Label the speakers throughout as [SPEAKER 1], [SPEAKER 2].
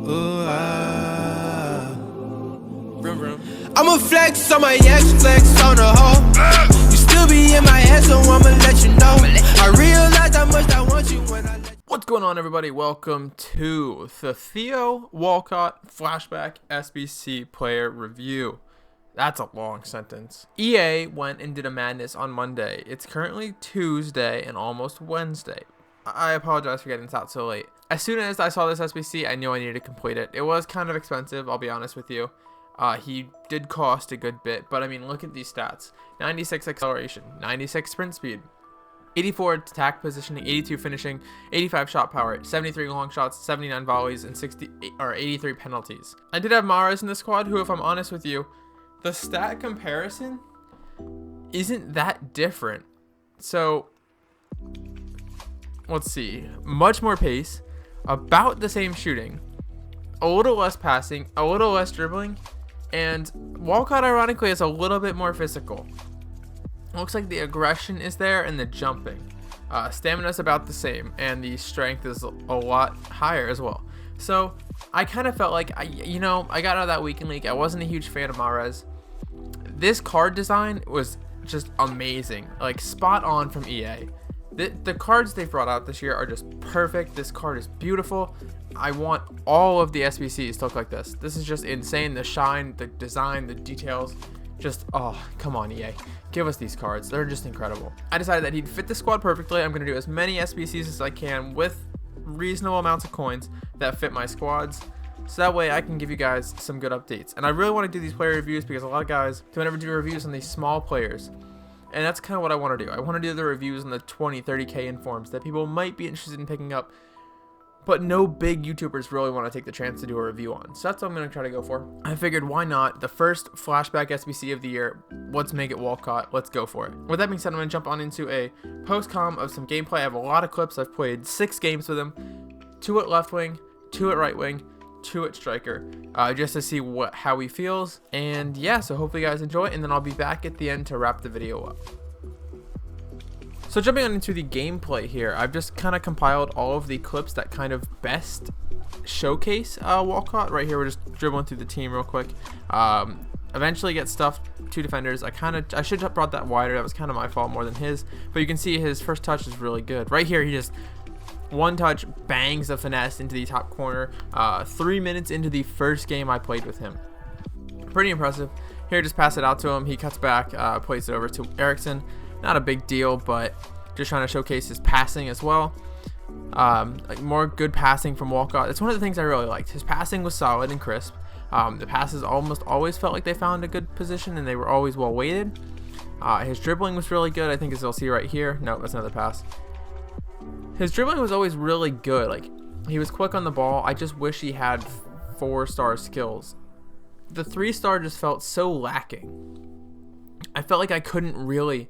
[SPEAKER 1] Ooh,
[SPEAKER 2] Vroom, vroom.
[SPEAKER 1] I'ma flex on my ex, flex on the hoe. You still be in my head, so I'ma let you know. I realize how much I want you when I let you.
[SPEAKER 2] What's going on, everybody? Welcome to the Theo Walkout Flashback SBC player review. That's a long sentence. EA went and did a madness on Monday. It's currently Tuesday and almost Wednesday. I apologize for getting this out so late. As soon as I saw this SBC, I knew I needed to complete it. It was kind of expensive, I'll be honest with you. He did cost a good bit, but I mean, look at these stats. 96 acceleration, 96 sprint speed, 84 attack positioning, 82 finishing, 85 shot power, 73 long shots, 79 volleys, and 83 penalties. I did have Mahrez in the squad, who, if I'm honest with you, the stat comparison isn't that different. So, let's see. Much more pace, about the same shooting, a little less passing, a little less dribbling, and Walkout, ironically, is a little bit more physical. Looks like the aggression is there and the jumping. Stamina is about the same, and the strength is a lot higher as well. So I kind of felt like, I got out of that weekend league. I wasn't a huge fan of Mahrez. This card design was just amazing, like spot on from EA. The cards they've brought out this year are just perfect. This card is beautiful. I want all of the SBCs to look like this. This is just insane. The shine, the design, the details. Just, oh, come on, EA. Give us these cards. They're just incredible. I decided that he'd fit the squad perfectly. I'm going to do as many SBCs as I can with reasonable amounts of coins that fit my squads. So that way I can give you guys some good updates. And I really want to do these player reviews because a lot of guys don't ever do reviews on these small players. And that's kind of what I want to do. I want to do the reviews on the 20, 30k informs that people might be interested in picking up, but no big YouTubers really want to take the chance to do a review on. So that's what I'm going to try to go for. I figured, why not? The first Flashback SBC of the year, let's make it Walkout. Let's go for it. With that being said, I'm going to jump on into a post-com of some gameplay. I have a lot of clips. I've played 6 games with him. 2 at left wing, 2 at right wing, 2 at striker, just to see how he feels. And yeah, so hopefully you guys enjoy it, and then I'll be back at the end to wrap the video up. So jumping on into the gameplay here, I've just kind of compiled all of the clips that kind of best showcase Walkout. Right here, we're just dribbling through the team real quick. Eventually get stuffed 2 defenders. I should have brought that wider. That was kind of my fault more than his. But you can see his first touch is really good. Right here, he just one touch bangs a finesse into the top corner. 3 minutes into the first game I played with him. Pretty impressive. Here, just pass it out to him. He cuts back, plays it over to Eriksson. Not a big deal, but just trying to showcase his passing as well. Like more good passing from Walkout. It's one of the things I really liked. His passing was solid and crisp. The passes almost always felt like they found a good position, and they were always well weighted. His dribbling was really good. I think, as you'll see right here. No, that's another pass. His dribbling was always really good. Like, he was quick on the ball. I just wish he had 4-star skills. The 3-star just felt so lacking. I felt like I couldn't really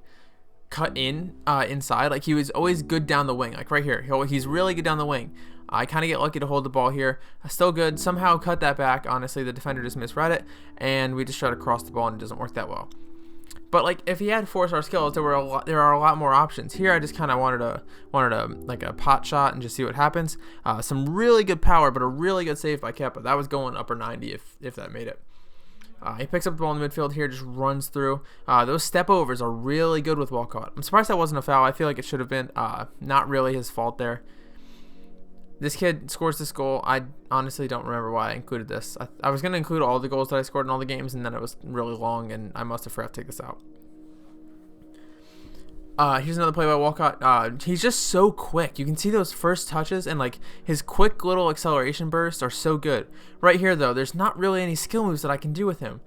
[SPEAKER 2] cut in inside. Like, he was always good down the wing. Like right here, he's really good down the wing. I kind of get lucky to hold the ball here. Still good. Somehow cut that back. Honestly, the defender just misread it, and we just try to cross the ball, and it doesn't work that well. But like, if he had 4-star skills, there are a lot more options. Here, I just kind of wanted like a pot shot and just see what happens. Some really good power, but a really good save by Kepa. That was going upper 90 if that made it. He picks up the ball in the midfield here, just runs through. Those step overs are really good with Walkout. I'm surprised that wasn't a foul. I feel like it should have been. Not really his fault there. This kid scores this goal. I honestly don't remember why I included this. I was going to include all the goals that I scored in all the games, and then it was really long, and I must have forgot to take this out. Here's another play by Walkout. He's just so quick. You can see those first touches, and like his quick little acceleration bursts are so good. Right here, though, there's not really any skill moves that I can do with him,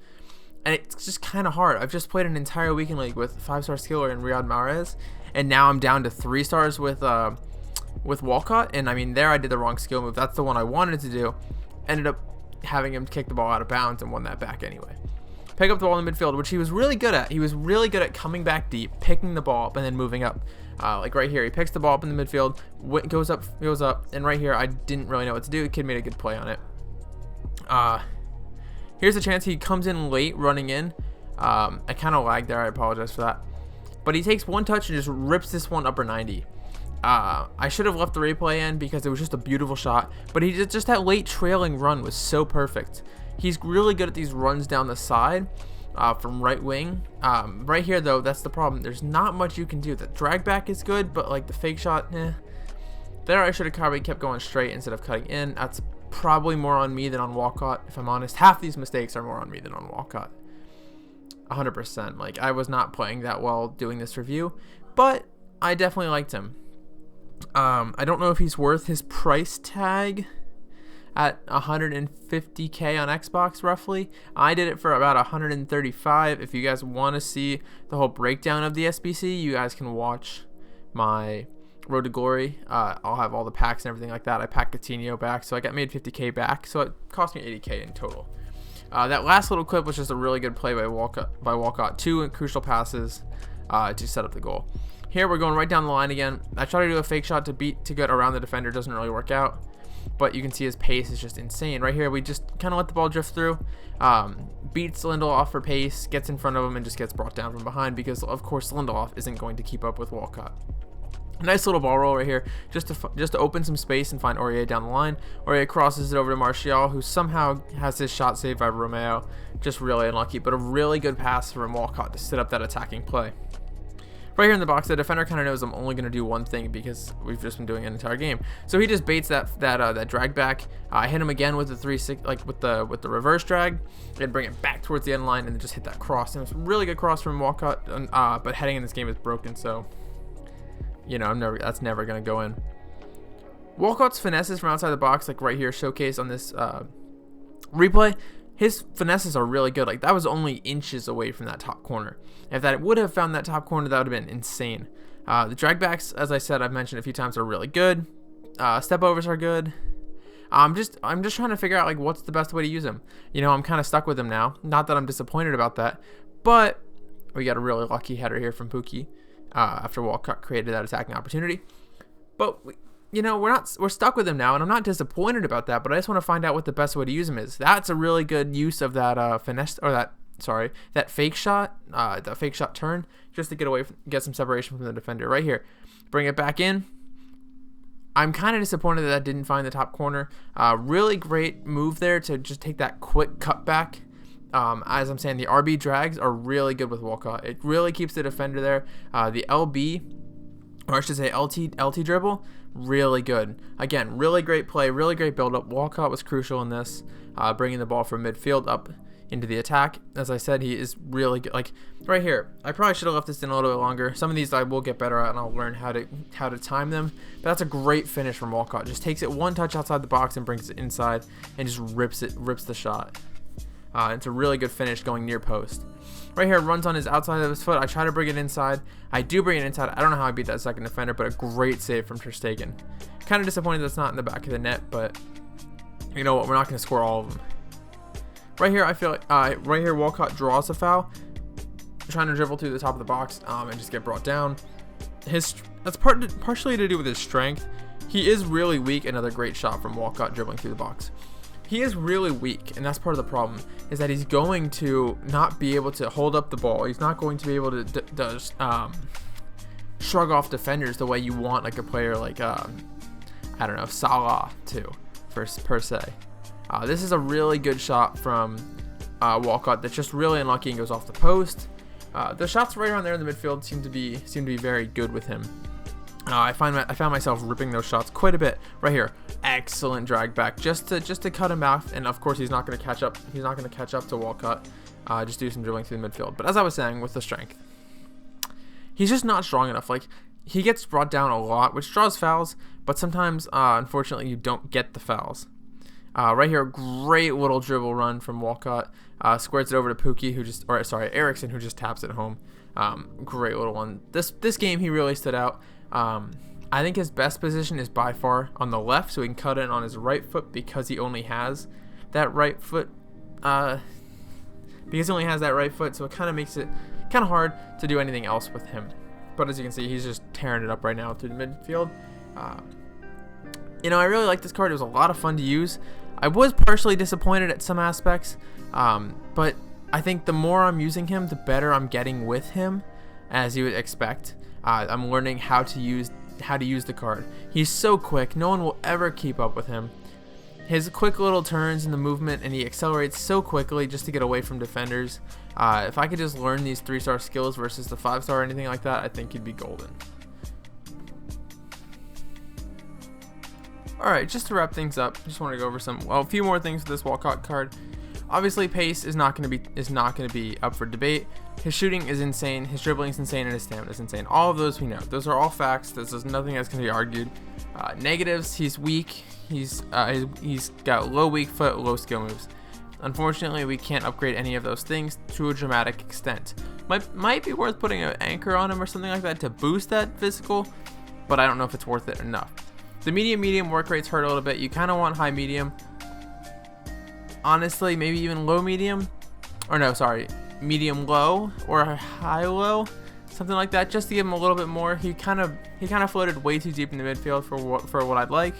[SPEAKER 2] and it's just kind of hard. I've just played an entire weekend league with 5-star skiller and Riyad Mahrez, and now I'm down to 3 stars with Walkout. And I mean, there I did the wrong skill move. That's the one I wanted to do. Ended up having him kick the ball out of bounds and won that back anyway. Pick up the ball in the midfield, which he was really good at. He was really good at coming back deep, picking the ball up, and then moving up. Like right here, he picks the ball up in the midfield, goes up, and right here, I didn't really know what to do. The kid made a good play on it. Here's a chance. He comes in late, running in. I kind of lagged there. I apologize for that. But he takes one touch and just rips this one upper 90. I should have left the replay in because it was just a beautiful shot, but he just that late trailing run was so perfect. He's really good at these runs down the side from right wing. Right here though, that's the problem. There's not much you can do. The drag back is good, but like the fake shot, there I should have probably kept going straight instead of cutting in. That's probably more on me than on Walkout, if I'm honest. Half these mistakes are more on me than on Walkout. 100%. Like, I was not playing that well doing this review, but I definitely liked him. I don't know if he's worth his price tag at 150k on Xbox roughly. I did it for about 135. If you guys want to see the whole breakdown of the SBC, you guys can watch my Road to Glory. I'll have all the packs and everything like that. I packed Coutinho back, so I got made 50k back, so it cost me 80k in total. That last little clip was just a really good play by Walkout. 2 crucial passes to set up the goal. Here we're going right down the line again. I try to do a fake shot to get around the defender. Doesn't really work out, but you can see his pace is just insane. Right here we just kind of let the ball drift through, beats Lindelof for pace, gets in front of him, and just gets brought down from behind because of course Lindelof isn't going to keep up with Walkout. Nice little ball roll right here, just to open some space and find Aurier down the line. Aurier crosses it over to Martial, who somehow has his shot saved by Romeo. Just really unlucky, but a really good pass from Walkout to set up that attacking play. Right here in the box, the defender kind of knows I'm only going to do one thing because we've just been doing an entire game. So he just baits that drag back. I hit him again with the 3-6, like with the reverse drag, and bring it back towards the end line, and then just hit that cross. And it's a really good cross from Walkout, but heading in this game is broken, so you know that's never going to go in. Walkout's finesses from outside the box, like right here, showcased on this replay. His finesses are really good. Like, that was only inches away from that top corner. If that would have found that top corner, that would have been insane. The drag backs, as I said, I've mentioned a few times, are really good. Step overs are good. I'm just trying to figure out like what's the best way to use him. I'm kind of stuck with him now. Not that I'm disappointed about that, but we got a really lucky header here from Pukki after Walkout created that attacking opportunity. But we're stuck with him now, and I'm not disappointed about that, but I just want to find out what the best way to use him is. That's a really good use of that finesse, or that fake shot, that fake shot turn, just to get some separation from the defender. Right here, bring it back in. I'm kind of disappointed that didn't find the top corner. Really great move there to just take that quick cut back. As I'm saying, the RB drags are really good with Walkout. It really keeps the defender there. The LB, or I should say LT dribble, really good. Again, really great play, really great build-up. Walkout was crucial in this, bringing the ball from midfield up into the attack. As I said, he is really good. Like right here, I probably should have left this in a little bit longer. Some of these I will get better at, and I'll learn how to time them. But that's a great finish from Walkout. Just takes it one touch outside the box and brings it inside, and just rips the shot. It's a really good finish going near post. Right here, runs on his outside of his foot. I try to bring it inside. I do bring it inside. I don't know how I beat that second defender, but a great save from Ter Stegen. Kind of disappointed that's not in the back of the net, but you know what? We're not going to score all of them. Right here, I feel like right here, Walkout draws a foul, trying to dribble through the top of the box and just get brought down. That's partially to do with his strength. He is really weak. Another great shot from Walkout dribbling through the box. He is really weak, and that's part of the problem, is that he's going to not be able to hold up the ball. He's not going to be able to shrug off defenders the way you want, like a player like, I don't know, Salah to, per se. This is a really good shot from Walkout that's just really unlucky and goes off the post. The shots right around there in the midfield seem to be very good with him. I found myself ripping those shots quite a bit. Right here, excellent drag back just to cut him off, and of course he's not going to catch up. He's not going to catch up to Walkout. Just do some dribbling through the midfield. But as I was saying, with the strength, he's just not strong enough. Like, he gets brought down a lot, which draws fouls, but sometimes unfortunately you don't get the fouls. Right here, great little dribble run from Walkout. Squares it over to Pukki, Eriksen, who just taps it home. Great little one. This game he really stood out. I think his best position is by far on the left, so he can cut in on his right foot because he only has that right foot. So it kind of makes it kind of hard to do anything else with him. But as you can see, he's just tearing it up right now through the midfield. I really like this card. It was a lot of fun to use. I was partially disappointed at some aspects, but I think the more I'm using him, the better I'm getting with him, as you would expect. I'm learning how to use how to use the card. He's so quick, no one will ever keep up with him. His quick little turns in the movement, and he accelerates so quickly just to get away from defenders. If I could just learn these 3-star skills versus the 5-star or anything like that, I think he'd be golden. Alright, just to wrap things up, just want to go over a few more things with this Walkout card. Obviously, pace is not going to be up for debate. His shooting is insane, his dribbling is insane, and his stamina is insane. All of those we know. Those are all facts. This is nothing that's going to be argued. Negatives: he's weak. He's got low weak foot, low skill moves. Unfortunately, we can't upgrade any of those things to a dramatic extent. Might be worth putting an anchor on him or something like that to boost that physical, but I don't know if it's worth it enough. The medium work rates hurt a little bit. You kind of want high medium. Honestly, maybe even low medium, or no, sorry, medium low or high low, something like that, just to give him a little bit more. He kind of floated way too deep in the midfield for what I'd like.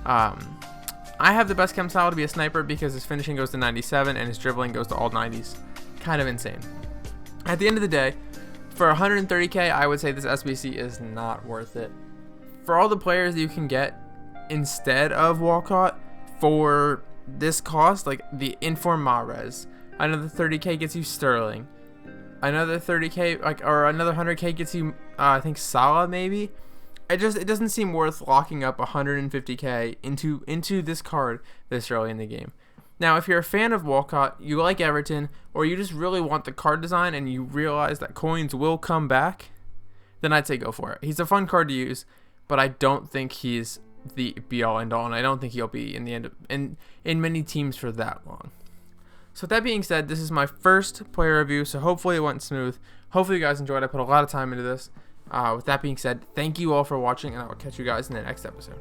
[SPEAKER 2] I have the best chem style to be a sniper because his finishing goes to 97 and his dribbling goes to all 90s. Kind of insane. At the end of the day, for 130k, I would say this SBC is not worth it. For all the players that you can get instead of Walcott for this cost, like the Inform Mahrez, another 30k gets you Sterling, another 30k or another 100k gets you I think Salah maybe. It doesn't seem worth locking up 150k into this card this early in the game. Now, if you're a fan of Walcott, you like Everton, or you just really want the card design and you realize that coins will come back, then I'd say go for it. He's a fun card to use, but I don't think he's the be-all end-all, and I don't think he'll be in the end in many teams for that long. So with that being said, this is my first player review, so hopefully it went smooth. Hopefully you guys enjoyed. I put a lot of time into this. With that being said, thank you all for watching, and I will catch you guys in the next episode.